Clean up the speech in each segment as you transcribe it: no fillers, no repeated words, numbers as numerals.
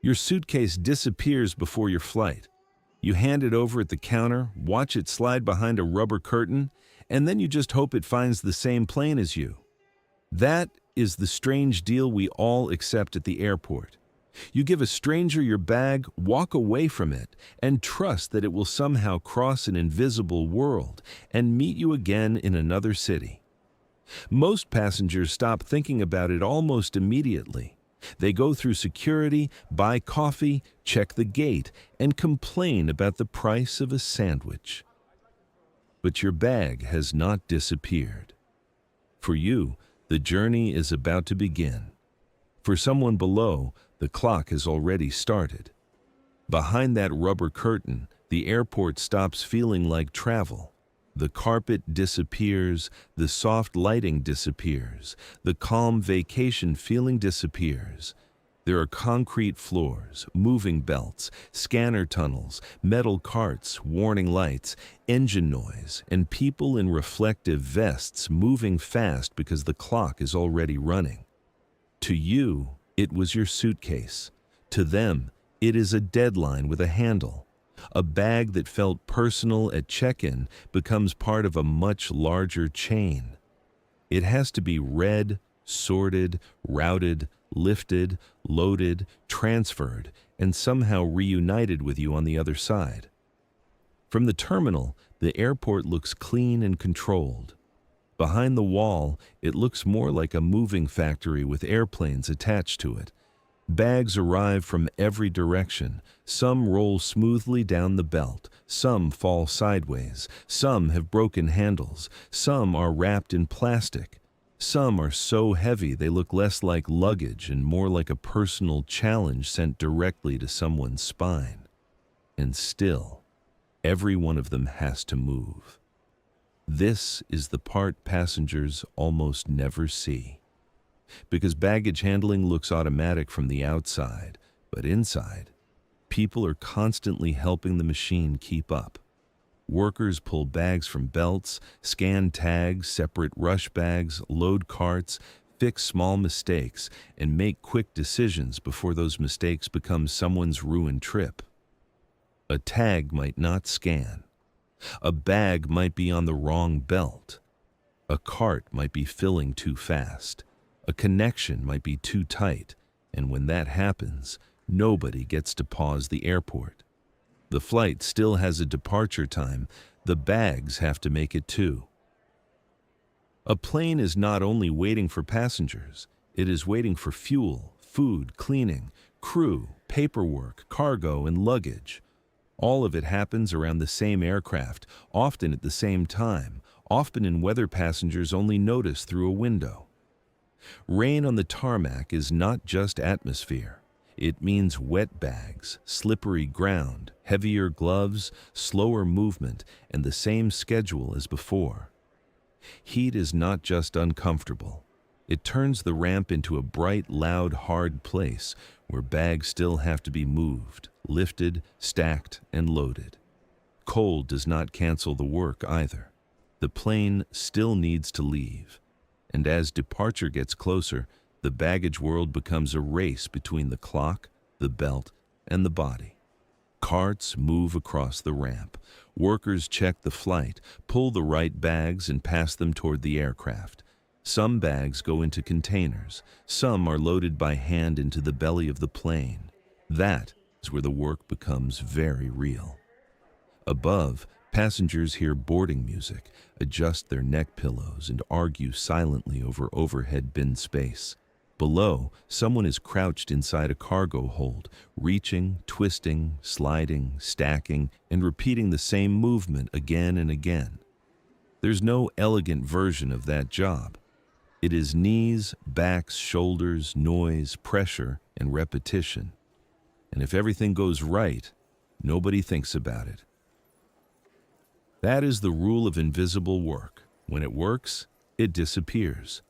Your suitcase disappears before your flight. You hand it over at the counter, watch it slide behind a rubber curtain, and then you just hope it finds the same plane as you. That is the strange deal we all accept at the airport. You give a stranger your bag, walk away from it, and trust that it will somehow cross an invisible world and meet you again in another city. Most passengers stop thinking about it almost immediately. They go through security, buy coffee, check the gate, and complain about the price of a sandwich. But your bag has not disappeared. For you, the journey is about to begin. For someone below, the clock has already started. Behind that rubber curtain, the airport stops feeling like travel. The carpet disappears, the soft lighting disappears, the calm vacation feeling disappears. There are concrete floors, moving belts, scanner tunnels, metal carts, warning lights, engine noise, and people in reflective vests moving fast because the clock is already running. To you, it was your suitcase. To them, it is a deadline with a handle. A bag that felt personal at check-in becomes part of a much larger chain. It has to be read, sorted, routed, lifted, loaded, transferred, and somehow reunited with you on the other side. From the terminal, the airport looks clean and controlled. Behind the wall, it looks more like a moving factory with airplanes attached to it. Bags arrive from every direction. Some roll smoothly down the belt. Some fall sideways. Some have broken handles. Some are wrapped in plastic. Some are so heavy they look less like luggage and more like a personal challenge sent directly to someone's spine. And still, every one of them has to move. This is the part passengers almost never see. Because baggage handling looks automatic from the outside, but inside, people are constantly helping the machine keep up. Workers pull bags from belts, scan tags, separate rush bags, load carts, fix small mistakes, and make quick decisions before those mistakes become someone's ruined trip. A tag might not scan. A bag might be on the wrong belt. A cart might be filling too fast. A connection might be too tight, and when that happens, nobody gets to pause the airport. The flight still has a departure time. The bags have to make it too. A plane is not only waiting for passengers, it is waiting for fuel, food, cleaning, crew, paperwork, cargo, and luggage. All of it happens around the same aircraft, often at the same time, often in weather passengers only notice through a window. Rain on the tarmac is not just atmosphere. It means wet bags, slippery ground, heavier gloves, slower movement, and the same schedule as before. Heat is not just uncomfortable. It turns the ramp into a bright, loud, hard place where bags still have to be moved, lifted, stacked, and loaded. Cold does not cancel the work either. The plane still needs to leave. And as departure gets closer, the baggage world becomes a race between the clock, the belt, and the body. Carts move across the ramp. Workers check the flight, pull the right bags, and pass them toward the aircraft. Some bags go into containers. Some are loaded by hand into the belly of the plane. That is where the work becomes very real. Above, passengers hear boarding music, adjust their neck pillows, and argue silently over overhead bin space. Below, someone is crouched inside a cargo hold, reaching, twisting, sliding, stacking, and repeating the same movement again and again. There's no elegant version of that job. It is knees, backs, shoulders, noise, pressure, and repetition. And if everything goes right, nobody thinks about it. That is the rule of invisible work. When it works, it disappears.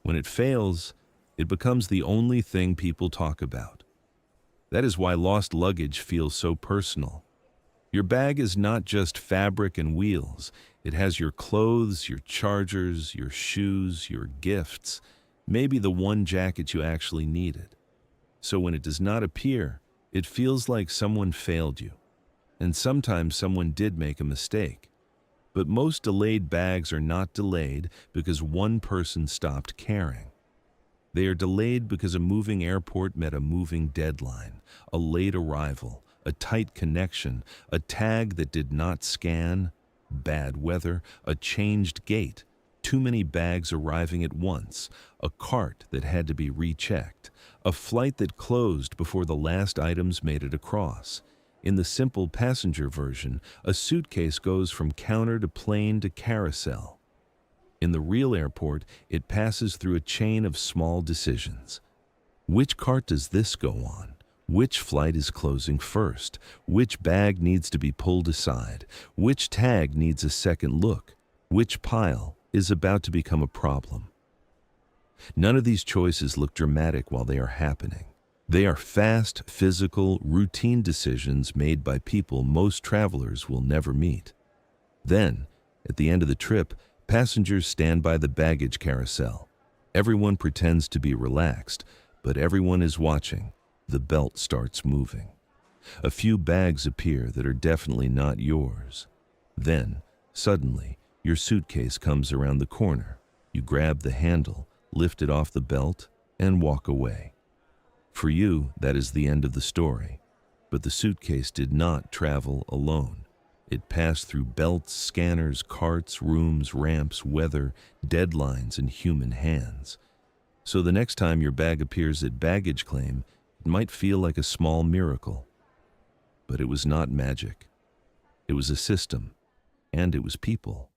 When it fails, it becomes the only thing people talk about. That is why lost luggage feels so personal. Your bag is not just fabric and wheels. It has your clothes, your chargers, your shoes, your gifts, maybe the one jacket you actually needed. So when it does not appear, It feels like someone failed you, and sometimes someone did make a mistake. But most delayed bags are not delayed because one person stopped caring. They are delayed because a moving airport met a moving deadline, a late arrival, a tight connection, a tag that did not scan, bad weather, a changed gate, too many bags arriving at once, a cart that had to be rechecked, a flight that closed before the last items made it across. In the simple passenger version, a suitcase goes from counter to plane to carousel. In the real airport, it passes through a chain of small decisions. Which cart does this go on? Which flight is closing first? Which bag needs to be pulled aside? Which tag needs a second look? Which pile is about to become a problem? None of these choices look dramatic while they are happening. They are fast, physical, routine decisions made by people most travelers will never meet. Then, at the end of the trip, passengers stand by the baggage carousel. Everyone pretends to be relaxed, but everyone is watching. The belt starts moving. A few bags appear that are definitely not yours. Then, suddenly, your suitcase comes around the corner. You grab the handle, lift it off the belt, and walk away. For you, that is the end of the story. But the suitcase did not travel alone. It passed through belts, scanners, carts, rooms, ramps, weather, deadlines, and human hands. So the next time your bag appears at baggage claim, it might feel like a small miracle. But it was not magic. It was a system, and it was people.